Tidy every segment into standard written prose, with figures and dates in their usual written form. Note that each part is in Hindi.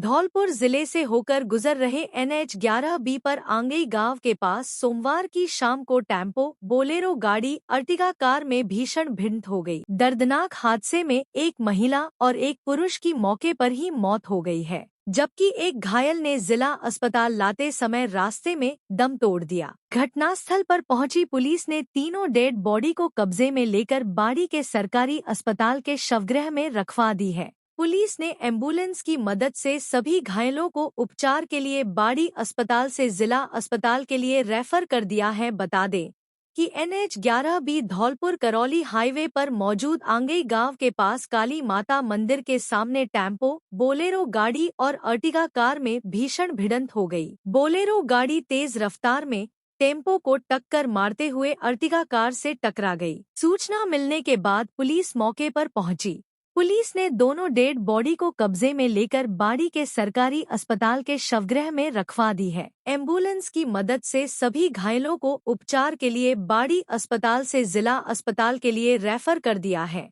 धौलपुर जिले से होकर गुजर रहे NH 11B पर आंगई गांव के पास सोमवार की शाम को टेम्पो बोलेरो गाड़ी अर्टिगा कार में भीषण भिड़ंत हो गई। दर्दनाक हादसे में एक महिला और एक पुरुष की मौके पर ही मौत हो गई है, जबकि एक घायल ने जिला अस्पताल लाते समय रास्ते में दम तोड़ दिया। घटनास्थल पर पहुंची पुलिस ने तीनों डेड बॉडी को कब्जे में लेकर बाड़ी के सरकारी अस्पताल के शवगृह में रखवा दी है। पुलिस ने एम्बुलेंस की मदद से सभी घायलों को उपचार के लिए बाड़ी अस्पताल से जिला अस्पताल के लिए रेफर कर दिया है। बता दें कि NH 11B Dholpur Karauli highway पर मौजूद आंगई गांव के पास काली माता मंदिर के सामने टेम्पो बोलेरो गाड़ी और अर्टिगा कार में भीषण भिड़ंत हो गई। बोलेरो गाड़ी तेज रफ्तार में टेम्पो को टक्कर मारते हुए अर्टिगा कार से टकरा गई। सूचना मिलने के बाद पुलिस मौके पर पहुंची। पुलिस ने दोनों डेड बॉडी को कब्जे में लेकर बाड़ी के सरकारी अस्पताल के शवगृह में रखवा दी है। एम्बुलेंस की मदद से सभी घायलों को उपचार के लिए बाड़ी अस्पताल से जिला अस्पताल के लिए रेफर कर दिया है,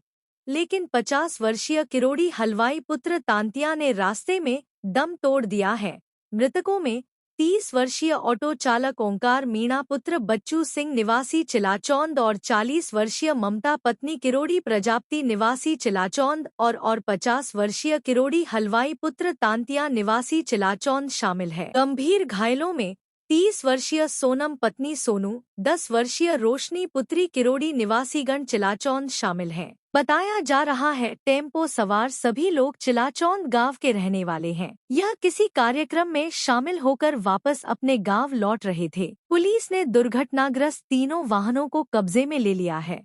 लेकिन 50 वर्षीय किरोड़ी हलवाई पुत्र तांतिया ने रास्ते में दम तोड़ दिया है। मृतकों में 30 वर्षीय ऑटो चालक ओंकार मीणा पुत्र बच्चू सिंह निवासी चिलाचौंद और 40 वर्षीय ममता पत्नी किरोड़ी प्रजापति निवासी चिलाचौंद और 50 वर्षीय किरोड़ी हलवाई पुत्र तांतिया निवासी चिलाचौंद शामिल है। गंभीर घायलों में 30 वर्षीय सोनम पत्नी सोनू, 10 वर्षीय रोशनी पुत्री किरोड़ी निवासीगण चिलाचौंद शामिल हैं। बताया जा रहा है टेम्पो सवार सभी लोग चिलाचौंद गांव के रहने वाले हैं। यह किसी कार्यक्रम में शामिल होकर वापस अपने गांव लौट रहे थे। पुलिस ने दुर्घटनाग्रस्त तीनों वाहनों को कब्जे में ले लिया है।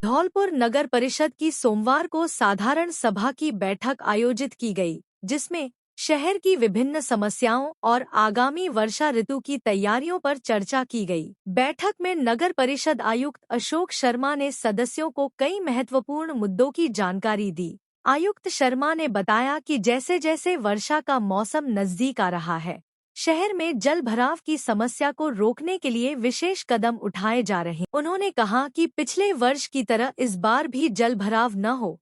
धौलपुर नगर परिषद की सोमवार को साधारण सभा की बैठक आयोजित की गई, जिसमें शहर की विभिन्न समस्याओं और आगामी वर्षा ऋतु की तैयारियों पर चर्चा की गई। बैठक में नगर परिषद आयुक्त अशोक शर्मा ने सदस्यों को कई महत्वपूर्ण मुद्दों की जानकारी दी। आयुक्त शर्मा ने बताया कि जैसे जैसे वर्षा का मौसम नजदीक आ रहा है, शहर में जल भराव की समस्या को रोकने के लिए विशेष कदम उठाए जा रहे हैं। उन्होंने कहा कि पिछले वर्ष की तरह इस बार भी जल भराव न हो,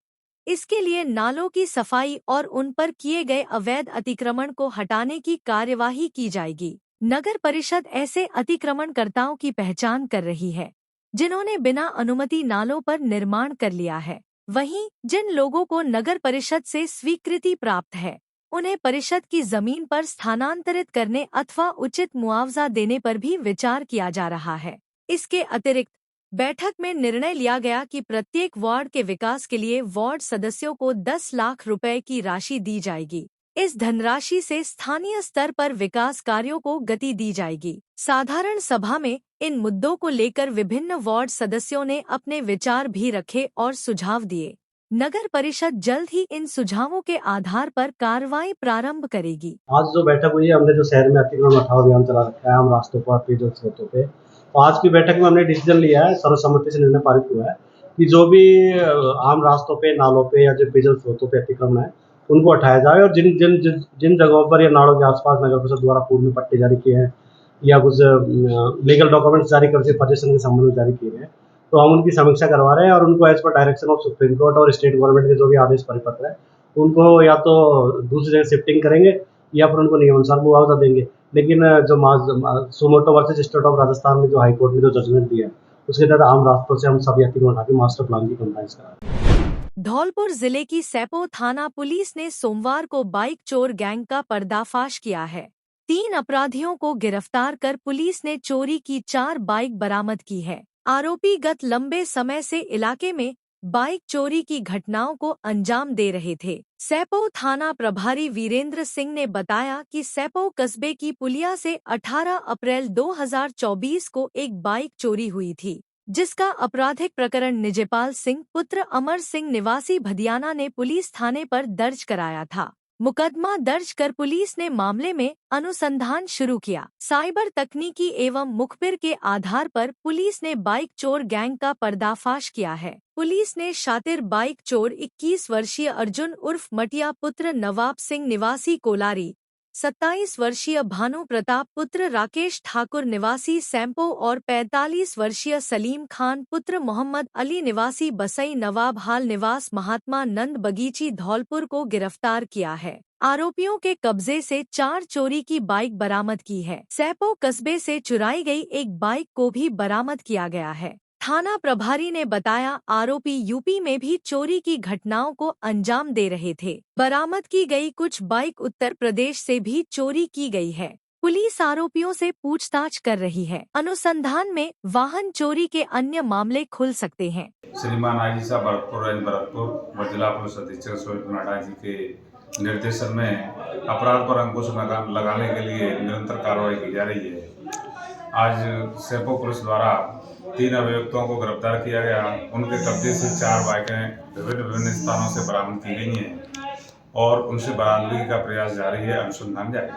इसके लिए नालों की सफाई और उन पर किए गए अवैध अतिक्रमण को हटाने की कार्यवाही की जाएगी। नगर परिषद ऐसे अतिक्रमणकर्ताओं की पहचान कर रही है जिन्होंने बिना अनुमति नालों पर निर्माण कर लिया है। वहीं जिन लोगों को नगर परिषद से स्वीकृति प्राप्त है, उन्हें परिषद की जमीन पर स्थानांतरित करने अथवा उचित मुआवजा देने पर भी विचार किया जा रहा है। इसके अतिरिक्त बैठक में निर्णय लिया गया कि प्रत्येक वार्ड के विकास के लिए वार्ड सदस्यों को 10 लाख रुपए की राशि दी जाएगी। इस धनराशि से स्थानीय स्तर पर विकास कार्यों को गति दी जाएगी। साधारण सभा में इन मुद्दों को लेकर विभिन्न वार्ड सदस्यों ने अपने विचार भी रखे और सुझाव दिए। नगर परिषद जल्द ही इन सुझावों के आधार पर कार्रवाई प्रारंभ करेगी। आज जो बैठक हुई है, हमने जो शहर में अतिक्रमण हटाओ अभियान चला रखा है आम रास्तों पर, पेयजल स्रोतों पे, तो आज की बैठक में हमने डिसीजन लिया है, सर्वसम्मति से निर्णय पारित हुआ है कि जो भी आम रास्तों पे, नालों पे या जो पेयजल स्रोतों पे अतिक्रमण है, उनको हटाया जाए और जिन जिन जिन जिन जगहों पर या नालों के आसपास नगर परिषद द्वारा पूर्व में पट्टे जारी किए हैं या कुछ लीगल डॉक्यूमेंट्स जारी करके पजेशन के संबंध में जारी किए हैं, तो हम उनकी समीक्षा करवा रहे हैं और उनको as per direction of Supreme Court और स्टेट गवर्नमेंट के जो भी आदेश परिपत्र है, उनको या तो दूसरी जगह शिफ्टिंग करेंगे या फिर उनको नियमानुसार मुआवजा देंगे। लेकिन जो suo motu versus state of Rajasthan में जो हाईकोर्ट ने जो जजमेंट दिया है, उसके तहत आम रास्तों से हम सभी अतिक्रमण हटा के मास्टर प्लान की कंप्लायंस करा। धौलपुर जिले की सैपो थाना पुलिस ने सोमवार को बाइक चोर गैंग का पर्दाफाश किया है। 3 अपराधियों को गिरफ्तार कर पुलिस ने चोरी की 4 बाइक बरामद की है। आरोपी गत लंबे समय से इलाके में बाइक चोरी की घटनाओं को अंजाम दे रहे थे। सैपो थाना प्रभारी वीरेंद्र सिंह ने बताया कि सैपो कस्बे की पुलिया से 18 अप्रैल 2024 को एक बाइक चोरी हुई थी, जिसका आपराधिक प्रकरण निजपाल सिंह पुत्र अमर सिंह निवासी भदियाना ने पुलिस थाने पर दर्ज कराया था। मुकदमा दर्ज कर पुलिस ने मामले में अनुसंधान शुरू किया। साइबर तकनीकी एवं मुखबिर के आधार पर पुलिस ने बाइक चोर गैंग का पर्दाफाश किया है। पुलिस ने शातिर बाइक चोर 21 वर्षीय अर्जुन उर्फ मटिया पुत्र नवाब सिंह निवासी कोलारी, 27 वर्षीय भानु प्रताप पुत्र राकेश ठाकुर निवासी सैंपो और 45 वर्षीय सलीम खान पुत्र मोहम्मद अली निवासी बसई नवाब हाल निवास महात्मा नंद बगीची धौलपुर को गिरफ्तार किया है। आरोपियों के कब्जे से 4 चोरी की बाइक बरामद की है। सैंपो कस्बे से चुराई गई एक बाइक को भी बरामद किया गया है। थाना प्रभारी ने बताया, आरोपी यूपी में भी चोरी की घटनाओं को अंजाम दे रहे थे। बरामद की गई कुछ बाइक उत्तर प्रदेश से भी चोरी की गई है। पुलिस आरोपियों से पूछताछ कर रही है। अनुसंधान में वाहन चोरी के अन्य मामले खुल सकते हैं। श्रीमान आईजी साहब भरतपुर व जिला पुलिस अधीक्षक सोहित नाडा जी के निर्देशन में अपराध पर अंकुश लगाने के लिए निरंतर कार्रवाई की जा रही है। आज सैंपो पुलिस द्वारा 3 अभियुक्तों को गिरफ्तार किया गया। उनके कब्जे से 4 बाइकें विभिन्न स्थानों से बरामद की गई हैं और उनसे बरामदगी का प्रयास जारी है, अनुसंधान जारी है।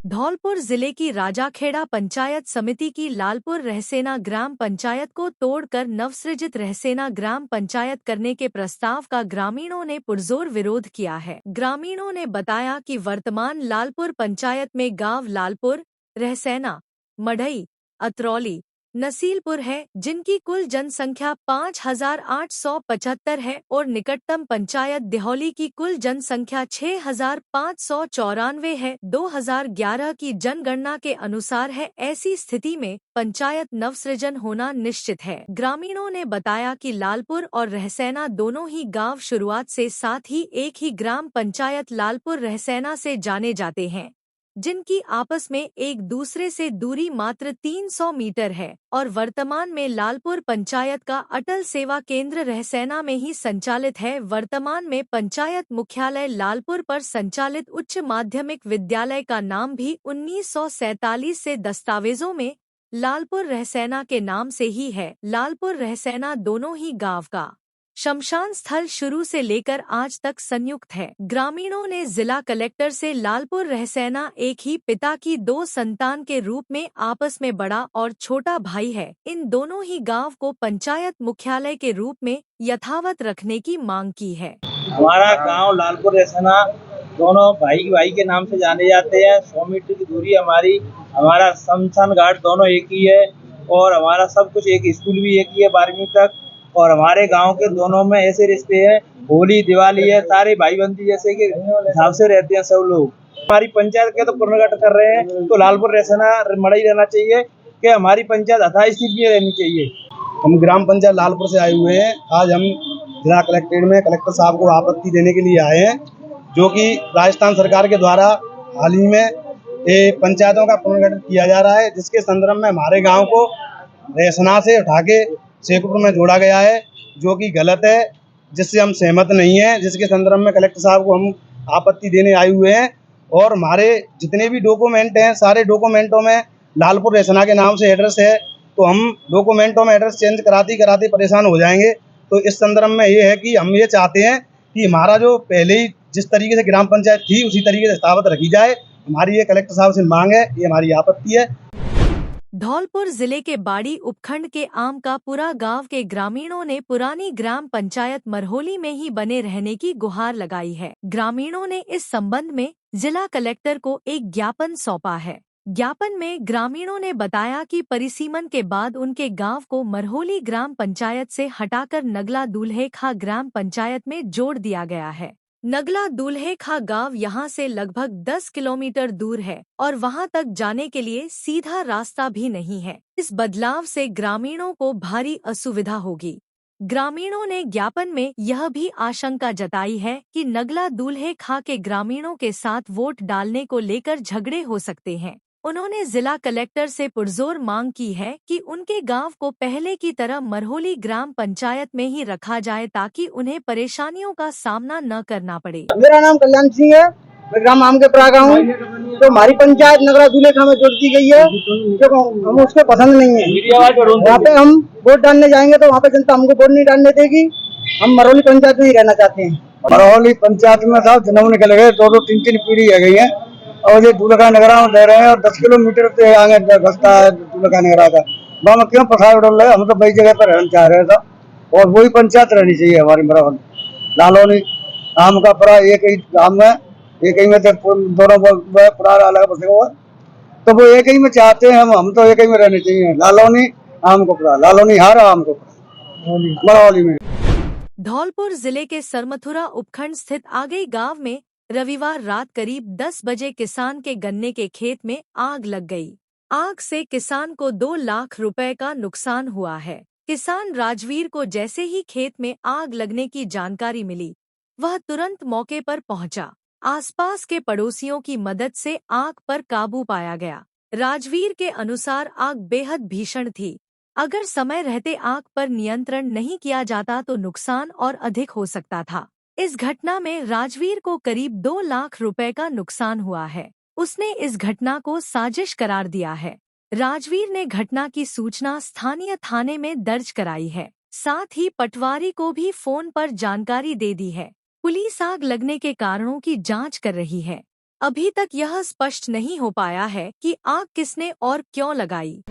धौलपुर जिले की राजाखेड़ा पंचायत समिति की लालपुर रहसेना ग्राम पंचायत को तोड़कर नवसृजित रहसेना ग्राम पंचायत करने के प्रस्ताव का ग्रामीणों ने पुरजोर विरोध किया है। ग्रामीणों ने बताया कि वर्तमान लालपुर पंचायत में गांव लालपुर, रहसेना, मढ़ई, अतरौली, नसीलपुर है, जिनकी कुल जनसंख्या 5875 है और निकटतम पंचायत दिहौली की कुल जनसंख्या 6594 है। 2011 की जनगणना के अनुसार है। ऐसी स्थिति में पंचायत नवसृजन होना निश्चित है। ग्रामीणों ने बताया कि लालपुर और रहसेना दोनों ही गांव शुरुआत से साथ ही एक ही ग्राम पंचायत लालपुर रहसेना से जाने जाते हैं, जिनकी आपस में एक दूसरे से दूरी मात्र 300 मीटर है और वर्तमान में लालपुर पंचायत का अटल सेवा केंद्र रहसेना में ही संचालित है। वर्तमान में पंचायत मुख्यालय लालपुर पर संचालित उच्च माध्यमिक विद्यालय का नाम भी 1947 से दस्तावेजों में लालपुर रहसेना के नाम से ही है। लालपुर रहसेना दोनों ही गांव का शमशान स्थल शुरू से लेकर आज तक संयुक्त है। ग्रामीणों ने जिला कलेक्टर से लालपुर रहसेना एक ही पिता की 2 संतान के रूप में आपस में बड़ा और छोटा भाई है। इन दोनों ही गांव को पंचायत मुख्यालय के रूप में यथावत रखने की मांग की है। हमारा गांव लालपुर रहसेना दोनों भाई के नाम से जाने जाते हैं। 100 मीटर की दूरी हमारा शमशान घाट दोनों एक ही है और हमारा सब कुछ एक, स्कूल भी एक ही है 12वीं तक। और हमारे गांव के दोनों में ऐसे रिश्ते हैं, होली दिवाली है, सारे भाई बंदी जैसे के हिसाब से रहते हैं सब लोग। हमारी पंचायत के तो पुनर्गठन कर रहे हैं, तो लालपुर रहसेना मड़ई रहना चाहिए कि हमारी पंचायत यथास्थिति में रहनी चाहिए। हम ग्राम पंचायत लालपुर से आए हुए हैं। आज हम जिला कलेक्ट्रेट में कलेक्टर साहब को आपत्ति देने के लिए आए हैं, जो कि राजस्थान सरकार के द्वारा हाल ही में पंचायतों का पुनर्गठन किया जा रहा है, जिसके संदर्भ में हमारे गाँव को रहसेना से उठा के शेखपुर में जोड़ा गया है, जो कि गलत है, जिससे हम सहमत नहीं हैं। जिसके संदर्भ में कलेक्टर साहब को हम आपत्ति देने आए हुए हैं और हमारे जितने भी डॉक्यूमेंट हैं, सारे डॉक्यूमेंटों में लालपुर रहसेना के नाम से एड्रेस है, तो हम डॉक्यूमेंटों में एड्रेस चेंज कराते परेशान हो जाएंगे। तो इस संदर्भ में ये है कि हम ये चाहते हैं कि हमारा जो पहले ही जिस तरीके से ग्राम पंचायत थी उसी तरीके से स्थापित रखी जाए। हमारी ये कलेक्टर साहब से मांग है, ये हमारी आपत्ति है। धौलपुर जिले के बाड़ी उपखंड के आमकापुरा गांव के ग्रामीणों ने पुरानी ग्राम पंचायत मरहोली में ही बने रहने की गुहार लगाई है। ग्रामीणों ने इस संबंध में जिला कलेक्टर को एक ज्ञापन सौंपा है। ज्ञापन में ग्रामीणों ने बताया कि परिसीमन के बाद उनके गांव को मरहोली ग्राम पंचायत से हटाकर नगला दूल्हेखा ग्राम पंचायत में जोड़ दिया गया है। नगला दूल्हेखा गांव यहां से लगभग 10 किलोमीटर दूर है और वहां तक जाने के लिए सीधा रास्ता भी नहीं है। इस बदलाव से ग्रामीणों को भारी असुविधा होगी। ग्रामीणों ने ज्ञापन में यह भी आशंका जताई है कि नगला दूल्हेखा के ग्रामीणों के साथ वोट डालने को लेकर झगड़े हो सकते हैं। उन्होंने जिला कलेक्टर से पुरजोर मांग की है कि उनके गांव को पहले की तरह मरहोली ग्राम पंचायत में ही रखा जाए, ताकि उन्हें परेशानियों का सामना न करना पड़े। मेरा नाम कल्याण सिंह है, मैं ग्राम आमकेपुरा का हूँ। तो हमारी पंचायत नगला दूल्हेखा में जोड़ दी गई है, जो हम उसको पसंद नहीं है। वहाँ पे हम वोट डालने जाएंगे तो वहाँ पे जनता हमको वोट नहीं डालने देगी। हम मरहोली पंचायत में ही रहना चाहते हैं। मरहोली पंचायत में साहब जन्म निकल गए, 2-3 पीढ़ी रह गई है और ये दूल्हेखा नगरा में रह रहे हैं और 10 किलोमीटर से आगे रास्ता है दूल्हेखा नगरा का। वहाँ क्यों पसार उड़ रहे? हम तो बड़ी जगह पर रहना चाह रहे थे और वही पंचायत रहनी चाहिए हमारी मरहोली लालौली आमकापुरा एक ही गाँव में एक ही में दोनों पूरा अलग बसे हुआ, तो वो एक ही में चाहते हैं, हम तो एक ही में रहने चाहिए। लालौनी आम कोपरा, लालौनी हार आम कोपरा मरौली में। धौलपुर जिले के सरमथुरा उपखंड स्थित आगई गांव में रविवार रात करीब 10 बजे किसान के गन्ने के खेत में आग लग गई। आग से किसान को 2 लाख रुपए का नुकसान हुआ है। किसान राजवीर को जैसे ही खेत में आग लगने की जानकारी मिली, वह तुरंत मौके पर पहुंचा। आसपास के पड़ोसियों की मदद से आग पर काबू पाया गया। राजवीर के अनुसार आग बेहद भीषण थी। अगर समय रहते आग पर नियंत्रण नहीं किया जाता तो नुकसान और अधिक हो सकता था। इस घटना में राजवीर को करीब 2 लाख रुपए का नुकसान हुआ है। उसने इस घटना को साजिश करार दिया है। राजवीर ने घटना की सूचना स्थानीय थाने में दर्ज कराई है। साथ ही पटवारी को भी फोन पर जानकारी दे दी है। पुलिस आग लगने के कारणों की जांच कर रही है। अभी तक यह स्पष्ट नहीं हो पाया है कि आग किसने और क्यों लगाई।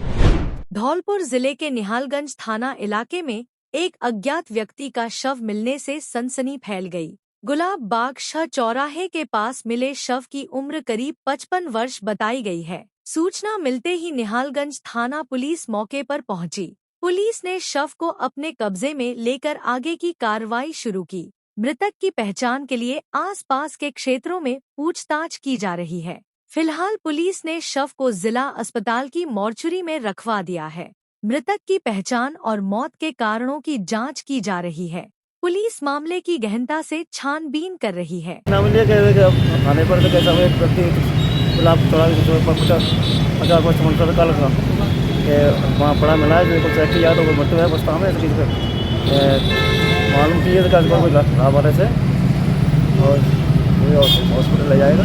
धौलपुर जिले के निहालगंज थाना इलाके में एक अज्ञात व्यक्ति का शव मिलने से सनसनी फैल गई। गुलाब बाग शाह चौराहे के पास मिले शव की उम्र करीब 55 वर्ष बताई गई है। सूचना मिलते ही निहालगंज थाना पुलिस मौके पर पहुंची। पुलिस ने शव को अपने कब्जे में लेकर आगे की कार्रवाई शुरू की। मृतक की पहचान के लिए आसपास के क्षेत्रों में पूछताछ की जा रही है। फिलहाल पुलिस ने शव को जिला अस्पताल की मॉर्चरी में रखवा दिया है। मृतक की पहचान और मौत के कारणों की जांच की जा रही है। पुलिस मामले की गहनता से छानबीन कर रही है। थाने पर तो कैसा एक व्यक्ति गुलाब चौराहे पर 50 वर्ष मंत्र का लगा वहाँ पड़ा मिला है जो चेक किया तो वो मृत्यु है बस्ता में इसकी मालूम किए तो कोई लाभ से और हॉस्पिटल ले जाएगा।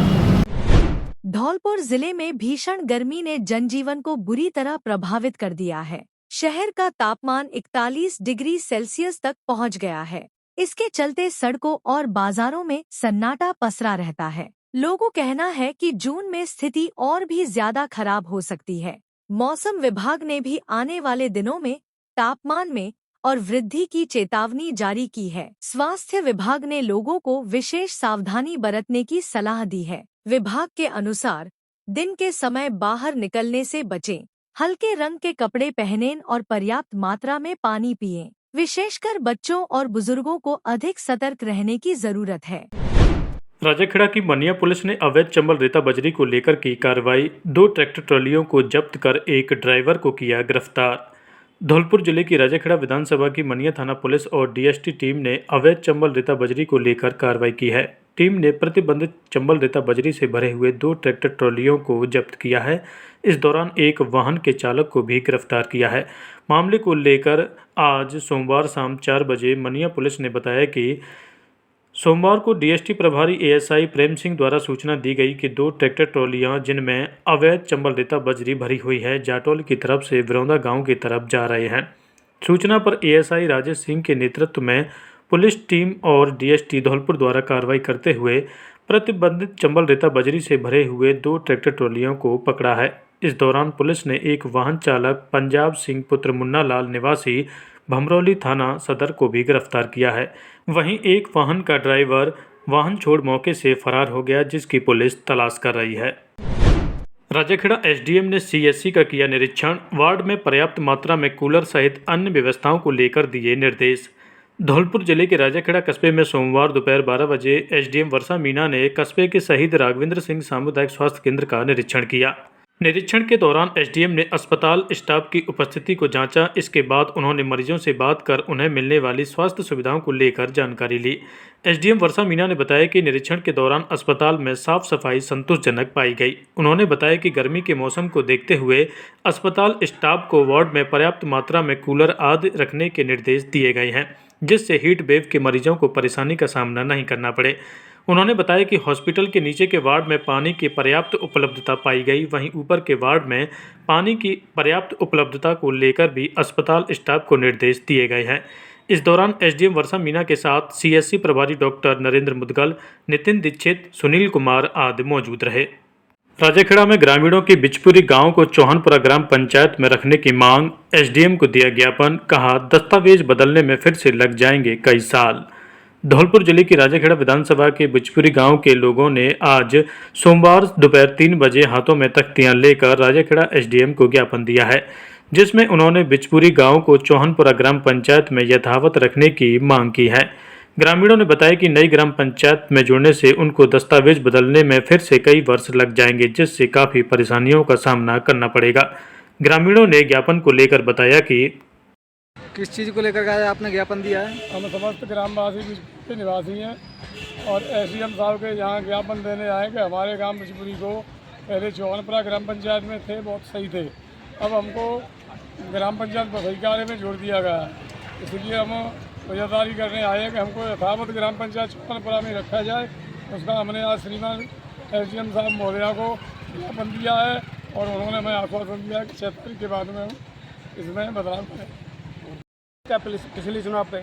धौलपुर जिले में भीषण गर्मी ने जनजीवन को बुरी तरह प्रभावित कर दिया है। शहर का तापमान 41 डिग्री सेल्सियस तक पहुंच गया है। इसके चलते सड़कों और बाजारों में सन्नाटा पसरा रहता है। लोगों का कहना है कि जून में स्थिति और भी ज्यादा खराब हो सकती है। मौसम विभाग ने भी आने वाले दिनों में तापमान में और वृद्धि की चेतावनी जारी की है। स्वास्थ्य विभाग ने लोगों को विशेष सावधानी बरतने की सलाह दी है। विभाग के अनुसार दिन के समय बाहर निकलने से बचें, हल्के रंग के कपड़े पहनें और पर्याप्त मात्रा में पानी पिएं। विशेषकर बच्चों और बुजुर्गों को अधिक सतर्क रहने की जरूरत है। राजाखेड़ा की मनिया पुलिस ने अवैध चंबल रेता बजरी को लेकर की कार्रवाई। 2 ट्रैक्टर ट्रॉलियों को जब्त कर एक ड्राइवर को किया गिरफ्तार। धौलपुर जिले की राजाखेड़ा विधानसभा की मनिया थाना पुलिस और डीएसटी टीम ने अवैध चंबल रेता बजरी को लेकर कार्रवाई की है। टीम ने प्रतिबंधित चंबल रेता बजरी से भरे हुए 2 ट्रैक्टर ट्रॉलियों को जब्त किया है। इस दौरान एक वाहन के चालक को भी गिरफ्तार किया है। मामले को लेकर आज सोमवार शाम 4 बजे मनिया पुलिस ने बताया कि सोमवार को डीएसटी प्रभारी एएसआई प्रेम सिंह द्वारा सूचना दी गई कि 2 ट्रैक्टर ट्रॉलियां जिनमें अवैध चंबल रेता बजरी भरी हुई है जाटौल की तरफ से विरौंदा गांव की तरफ जा रहे हैं। सूचना पर एएसआई राजेश सिंह के नेतृत्व में पुलिस टीम और डीएसटी धौलपुर द्वारा कार्रवाई करते हुए प्रतिबंधित चंबल रेता बजरी से भरे हुए 2 ट्रैक्टर ट्रॉलियों को पकड़ा है। इस दौरान पुलिस ने एक वाहन चालक पंजाब सिंह पुत्र मुन्ना लाल निवासी भमरौली थाना सदर को भी गिरफ्तार किया है। वहीं एक वाहन का ड्राइवर वाहन छोड़ मौके से फरार हो गया, जिसकी पुलिस तलाश कर रही है। राजाखेड़ा एसडीएम ने सीएससी का किया निरीक्षण। वार्ड में पर्याप्त मात्रा में कूलर सहित अन्य व्यवस्थाओं को लेकर दिए निर्देश। धौलपुर जिले के राजाखेड़ा कस्बे में सोमवार दोपहर 12 बजे एसडीएम वर्षा मीना ने कस्बे के शहीद राघवेंद्र सिंह सामुदायिक स्वास्थ्य केंद्र का निरीक्षण किया। निरीक्षण के दौरान एसडीएम ने अस्पताल स्टाफ की उपस्थिति को जांचा। इसके बाद उन्होंने मरीजों से बात कर उन्हें मिलने वाली स्वास्थ्य सुविधाओं को लेकर जानकारी ली। एसडीएम वर्षा मीना ने बताया कि निरीक्षण के दौरान अस्पताल में साफ सफाई संतोषजनक पाई गई। उन्होंने बताया कि गर्मी के मौसम को देखते हुए अस्पताल स्टाफ को वार्ड में पर्याप्त मात्रा में कूलर आदि रखने के निर्देश दिए गए हैं, जिससे हीट वेव के मरीजों को परेशानी का सामना नहीं करना पड़े। उन्होंने बताया कि हॉस्पिटल के नीचे के वार्ड में पानी की पर्याप्त उपलब्धता पाई गई। वहीं ऊपर के वार्ड में पानी की पर्याप्त उपलब्धता को लेकर भी अस्पताल स्टाफ को निर्देश दिए गए हैं। इस दौरान एसडीएम वर्षा मीना के साथ सीएससी प्रभारी डॉक्टर नरेंद्र मुदगल, नितिन दीक्षित, सुनील कुमार आदि मौजूद रहे। राजाखेड़ा में ग्रामीणों की बिचपुरी गांव को चौहानपुरा ग्राम पंचायत में रखने की मांग। एसडीएम को दिया ज्ञापन, कहा दस्तावेज बदलने में फिर से लग जाएंगे कई साल। धौलपुर जिले की राजाखेड़ा विधानसभा के बिचपुरी गांव के लोगों ने आज सोमवार दोपहर 3 बजे हाथों में तख्तियां लेकर राजाखेड़ा एसडीएम को ज्ञापन दिया है, जिसमें उन्होंने बिचपुरी गांव को चौहनपुरा ग्राम पंचायत में यथावत रखने की मांग की है। ग्रामीणों ने बताया कि नई ग्राम पंचायत में जुड़ने से उनको दस्तावेज बदलने में फिर से कई वर्ष लग जाएंगे, जिससे काफ़ी परेशानियों का सामना करना पड़ेगा। ग्रामीणों ने ज्ञापन को लेकर बताया कि किस चीज़ को लेकर के आपने ज्ञापन दिया है? हम समस्त ग्रामवासी के निवासी हैं और एसडीएम साहब के यहाँ ज्ञापन देने आए कि हमारे गांव बिचपुरी को पहले चौहनपुरा ग्राम पंचायत में थे, बहुत सही थे। अब हमको ग्राम पंचायत बसई कार्य में जोड़ दिया गया है, इसलिए हम वजहदारी करने आए हैं कि हमको यथावत ग्राम पंचायत चौहनपुरा में रखा जाए। उसका हमने आज श्रीमान एसडीएम साहब महोदया को ज्ञापन दिया है और उन्होंने हमें आश्वासन दिया कि 6 तारीख के बाद में हम इसमें बदलाव करें। क्या पिछले चुनाव पे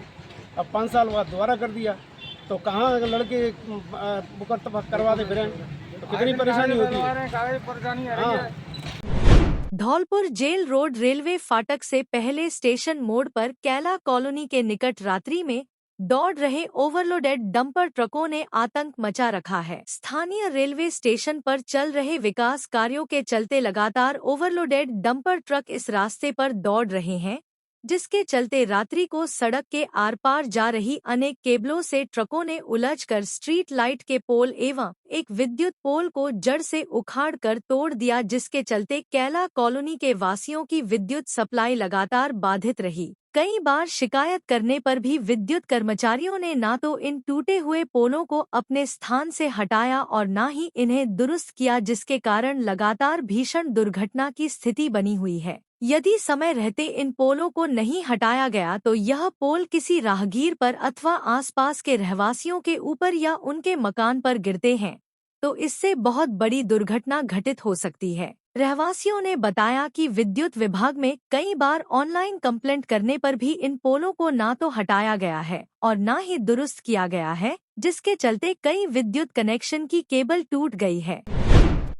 अब 5 साल बाद दोबारा कर दिया, तो कहाँ लड़के मुकदमा करवाते फिरें, तो कितनी परेशानी होती है। हाँ। धौलपुर जेल रोड रेलवे फाटक से पहले स्टेशन मोड़ पर कैला कॉलोनी के निकट रात्रि में दौड़ रहे ओवरलोडेड डंपर ट्रकों ने आतंक मचा रखा है। स्थानीय रेलवे स्टेशन पर चल रहे विकास कार्यों के चलते लगातार ओवरलोडेड डंपर ट्रक इस रास्ते पर दौड़ रहे हैं, जिसके चलते रात्रि को सड़क के आर पार जा रही अनेक केबलों से ट्रकों ने उलझकर स्ट्रीट लाइट के पोल एवं एक विद्युत पोल को जड़ से उखाड़कर तोड़ दिया, जिसके चलते कैला कॉलोनी के वासियों की विद्युत सप्लाई लगातार बाधित रही। कई बार शिकायत करने पर भी विद्युत कर्मचारियों ने न तो इन टूटे हुए पोलों को अपने स्थान से हटाया और न ही इन्हें दुरुस्त किया, जिसके कारण लगातार भीषण दुर्घटना की स्थिति बनी हुई है। यदि समय रहते इन पोलों को नहीं हटाया गया तो यह पोल किसी राहगीर पर अथवा आसपास के रहवासियों के ऊपर या उनके मकान पर गिरते हैं तो इससे बहुत बड़ी दुर्घटना घटित हो सकती है। रहवासियों ने बताया कि विद्युत विभाग में कई बार ऑनलाइन कंप्लेंट करने पर भी इन पोलों को ना तो हटाया गया है और ना ही दुरुस्त किया गया है, जिसके चलते कई विद्युत कनेक्शन की केबल टूट गई है।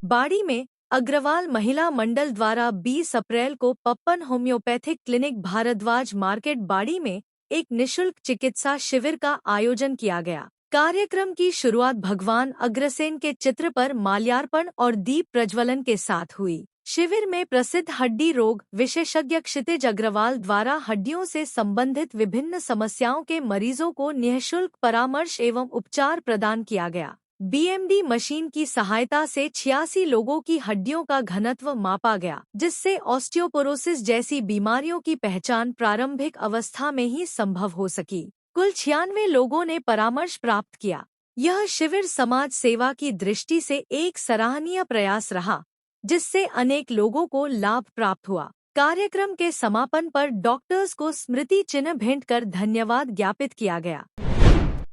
बाड़ी में अग्रवाल महिला मंडल द्वारा 20 अप्रैल को पप्पन होम्योपैथिक क्लिनिक भारद्वाज मार्केट बाड़ी में एक निशुल्क चिकित्सा शिविर का आयोजन किया गया। कार्यक्रम की शुरुआत भगवान अग्रसेन के चित्र पर माल्यार्पण और दीप प्रज्वलन के साथ हुई। शिविर में प्रसिद्ध हड्डी रोग विशेषज्ञ क्षितिज अग्रवाल द्वारा हड्डियों से संबंधित विभिन्न समस्याओं के मरीजों को निःशुल्क परामर्श एवं उपचार प्रदान किया गया। बीएमडी मशीन की सहायता से 86 लोगों की हड्डियों का घनत्व मापा गया, जिससे ऑस्टियोपोरोसिस जैसी बीमारियों की पहचान प्रारंभिक अवस्था में ही संभव हो सकी। कुल 96 लोगों ने परामर्श प्राप्त किया। यह शिविर समाज सेवा की दृष्टि से एक सराहनीय प्रयास रहा, जिससे अनेक लोगों को लाभ प्राप्त हुआ। कार्यक्रम के समापन पर डॉक्टर्स को स्मृति चिन्ह भेंट कर धन्यवाद ज्ञापित किया गया।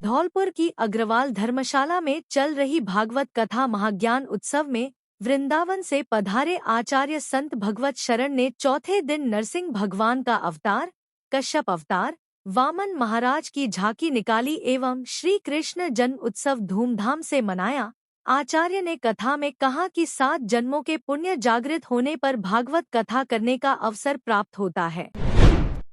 धौलपुर की अग्रवाल धर्मशाला में चल रही भागवत कथा महाज्ञान उत्सव में वृंदावन से पधारे आचार्य संत भगवत शरण ने चौथे दिन नरसिंह भगवान का अवतार, कश्यप अवतार, वामन महाराज की झांकी निकाली एवं श्री कृष्ण जन्म उत्सव धूमधाम से मनाया। आचार्य ने कथा में कहा कि 7 जन्मों के पुण्य जागृत होने पर भागवत कथा करने का अवसर प्राप्त होता है।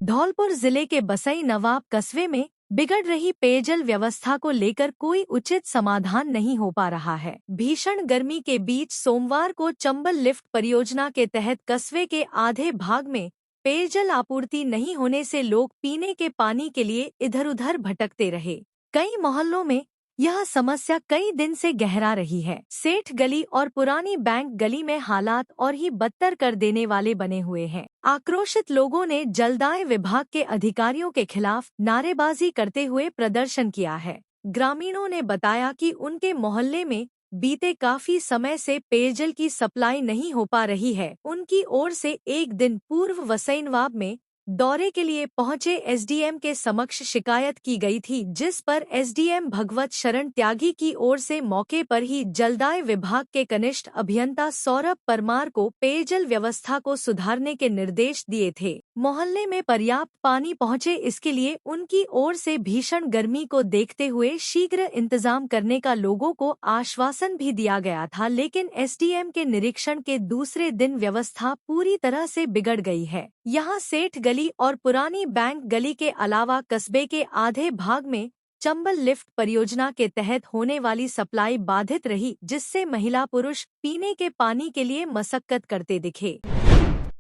धौलपुर जिले के बसई नवाब कस्बे में बिगड़ रही पेयजल व्यवस्था को लेकर कोई उचित समाधान नहीं हो पा रहा है। भीषण गर्मी के बीच सोमवार को चंबल लिफ्ट परियोजना के तहत कस्बे के आधे भाग में पेयजल आपूर्ति नहीं होने से लोग पीने के पानी के लिए इधर-उधर भटकते रहे। कई मोहल्लों में यह समस्या कई दिन से गहरा रही है। सेठ गली और पुरानी बैंक गली में हालात और ही बदतर कर देने वाले बने हुए हैं। आक्रोशित लोगों ने जलदाय विभाग के अधिकारियों के खिलाफ नारेबाजी करते हुए प्रदर्शन किया है। ग्रामीणों ने बताया कि उनके मोहल्ले में बीते काफी समय से पेयजल की सप्लाई नहीं हो पा रही है। उनकी ओर से एक दिन पूर्व वसईनवाब में दौरे के लिए पहुंचे एसडीएम के समक्ष शिकायत की गई थी, जिस पर एसडीएम भगवत शरण त्यागी की ओर से मौके पर ही जलदाय विभाग के कनिष्ठ अभियंता सौरभ परमार को पेयजल व्यवस्था को सुधारने के निर्देश दिए थे। मोहल्ले में पर्याप्त पानी पहुंचे, इसके लिए उनकी ओर से भीषण गर्मी को देखते हुए शीघ्र इंतजाम करने का लोगों को आश्वासन भी दिया गया था, लेकिन एसडीएम के निरीक्षण के दूसरे दिन व्यवस्था पूरी तरह से बिगड़ गई है। यहाँ सेठ गली और पुरानी बैंक गली के अलावा कस्बे के आधे भाग में चंबल लिफ्ट परियोजना के तहत होने वाली सप्लाई बाधित रही, जिससे महिला पुरुष पीने के पानी के लिए मशक्कत करते दिखे।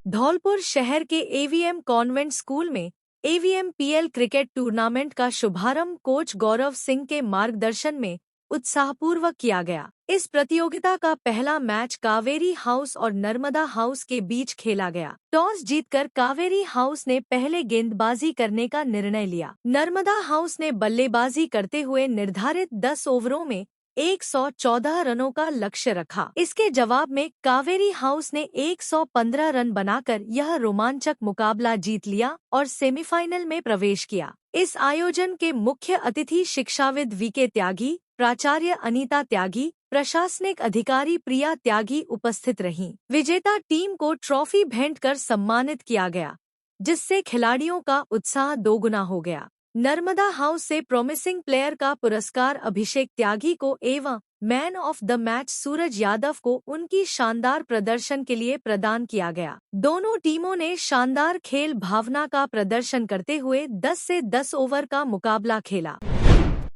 धौलपुर शहर के एवीएम कॉन्वेंट स्कूल में AVMPL क्रिकेट टूर्नामेंट का शुभारंभ कोच गौरव सिंह के मार्गदर्शन में उत्साहपूर्वक किया गया। इस प्रतियोगिता का पहला मैच कावेरी हाउस और नर्मदा हाउस के बीच खेला गया। टॉस जीतकर कावेरी हाउस ने पहले गेंदबाजी करने का निर्णय लिया। नर्मदा हाउस ने बल्लेबाजी करते हुए निर्धारित 10 ओवरों में 114 रनों का लक्ष्य रखा। इसके जवाब में कावेरी हाउस ने 115 रन बनाकर यह रोमांचक मुकाबला जीत लिया और सेमीफाइनल में प्रवेश किया। इस आयोजन के मुख्य अतिथि शिक्षाविद VK त्यागी, प्राचार्य अनीता त्यागी, प्रशासनिक अधिकारी प्रिया त्यागी उपस्थित रहीं। विजेता टीम को ट्रॉफी भेंट कर सम्मानित किया गया, जिससे खिलाड़ियों का उत्साह दोगुना हो गया। नर्मदा हाउस से प्रोमिसिंग प्लेयर का पुरस्कार अभिषेक त्यागी को एवं man of the match Suraj Yadav को उनकी शानदार प्रदर्शन के लिए प्रदान किया गया। दोनों टीमों ने शानदार खेल भावना का प्रदर्शन करते हुए 10 से 10 ओवर का मुकाबला खेला।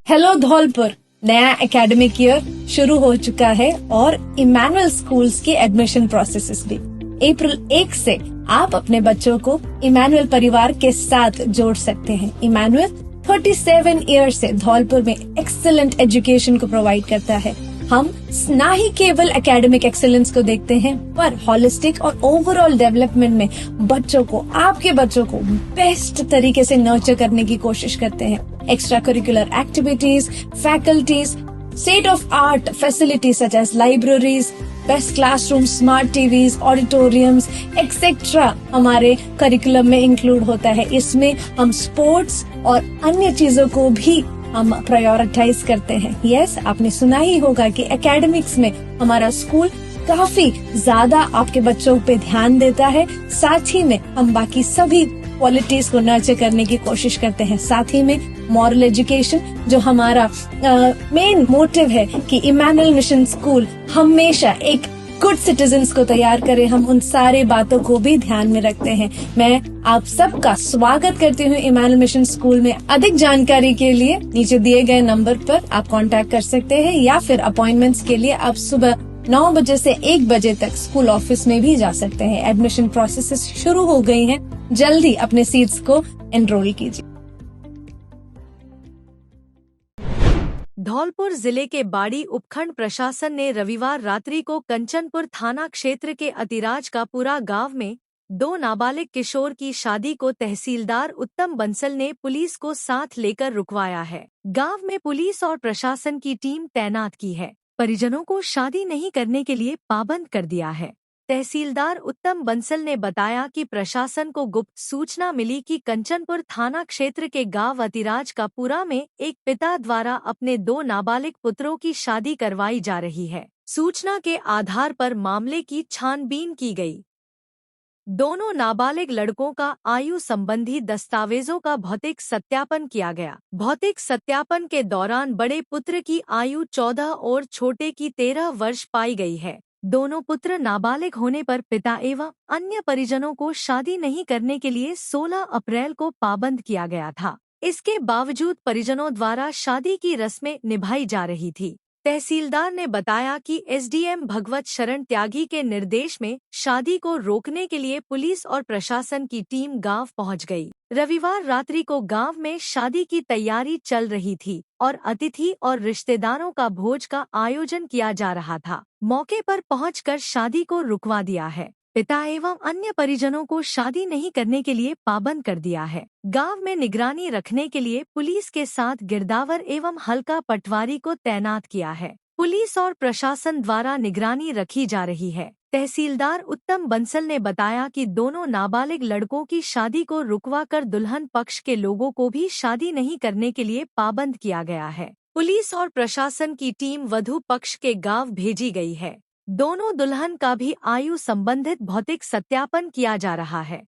हेलो धौलपुर, नया एकेडमिक ईयर शुरू हो चुका है और इमैनुअल स्कूल्स के एडमिशन प्रोसेसेस भी। अप्रैल 1 से आप अपने बच्चों को इमैनुअल परिवार के साथ जोड़ सकते हैं। इमैनुअल 37 ईयर से धौलपुर में एक्सीलेंट एजुकेशन को प्रोवाइड करता है। हम न ही केवल एकेडमिक एक्सीलेंस को देखते हैं, पर हॉलिस्टिक और ओवरऑल डेवलपमेंट में बच्चों को, आपके बच्चों को बेस्ट तरीके से नर्चर करने की कोशिश करते हैं। Extra curricular activities, faculties, state of art facilities such as libraries, best classroom, smart TVs, auditoriums etcetera हमारे करिकुलम में इंक्लूड होता है। इसमें हम स्पोर्ट्स और अन्य चीजों को भी हम प्रायोरिटाइज करते हैं। यस, आपने सुना ही होगा कि एकेडमिक्स में हमारा स्कूल काफी ज्यादा आपके बच्चों पे ध्यान देता है। साथ ही में हम बाकी सभी क्वालिटीज को नर्चर करने की कोशिश करते हैं। साथ ही में मॉरल एजुकेशन, जो हमारा मेन मोटिव है कि इमैनुअल मिशन स्कूल हमेशा एक गुड सिटीजन्स को तैयार करे, हम उन सारे बातों को भी ध्यान में रखते हैं। मैं आप सबका स्वागत करती हूँ इमैनुअल मिशन स्कूल में। अधिक जानकारी के लिए नीचे दिए गए नंबर पर आप कांटेक्ट कर सकते हैं, या फिर अपॉइंटमेंट्स के लिए आप सुबह 9 बजे से 1 बजे तक स्कूल ऑफिस में भी जा सकते हैं। एडमिशन प्रोसेस शुरू हो गई हैं, जल्दी अपने सीट्स को एनरोल कीजिए। धौलपुर जिले के बाड़ी उपखंड प्रशासन ने रविवार रात्रि को कंचनपुर थाना क्षेत्र के अतिराजकापुरा गांव में 2 नाबालिग किशोर की शादी को तहसीलदार उत्तम बंसल ने पुलिस को साथ लेकर रुकवाया है। गांव में पुलिस और प्रशासन की टीम तैनात की है। परिजनों को शादी नहीं करने के लिए पाबंद कर दिया है। तहसीलदार उत्तम बंसल ने बताया कि प्रशासन को गुप्त सूचना मिली कि कंचनपुर थाना क्षेत्र के गांव अतिराजकापुरा में एक पिता द्वारा अपने 2 नाबालिग पुत्रों की शादी करवाई जा रही है। सूचना के आधार पर मामले की छानबीन की गई। दोनों नाबालिग लड़कों का आयु संबंधी दस्तावेजों का भौतिक सत्यापन किया गया। भौतिक सत्यापन के दौरान बड़े पुत्र की आयु 14 और छोटे की 13 वर्ष पाई गई है। दोनों पुत्र नाबालिग होने पर पिता एवं अन्य परिजनों को शादी नहीं करने के लिए 16 अप्रैल को पाबंद किया गया था। इसके बावजूद परिजनों द्वारा शादी की रस्में निभाई जा रही थी। तहसीलदार ने बताया कि SDM भगवत शरण त्यागी के निर्देश में शादी को रोकने के लिए पुलिस और प्रशासन की टीम गांव पहुंच गई। रविवार रात्रि को गांव में शादी की तैयारी चल रही थी और अतिथि और रिश्तेदारों का भोज का आयोजन किया जा रहा था। मौके पर पहुंचकर शादी को रुकवा दिया है। पिता एवं अन्य परिजनों को शादी नहीं करने के लिए पाबंद कर दिया है। गांव में निगरानी रखने के लिए पुलिस के साथ गिरदावर एवं हल्का पटवारी को तैनात किया है। पुलिस और प्रशासन द्वारा निगरानी रखी जा रही है। तहसीलदार उत्तम बंसल ने बताया कि दोनों नाबालिग लड़कों की शादी को रुकवा कर दुल्हन पक्ष के लोगों को भी शादी नहीं करने के लिए पाबंद किया गया है। पुलिस और प्रशासन की टीम वधू पक्ष के गांव भेजी गई है। दोनों दुल्हन का भी आयु संबंधित भौतिक सत्यापन किया जा रहा है।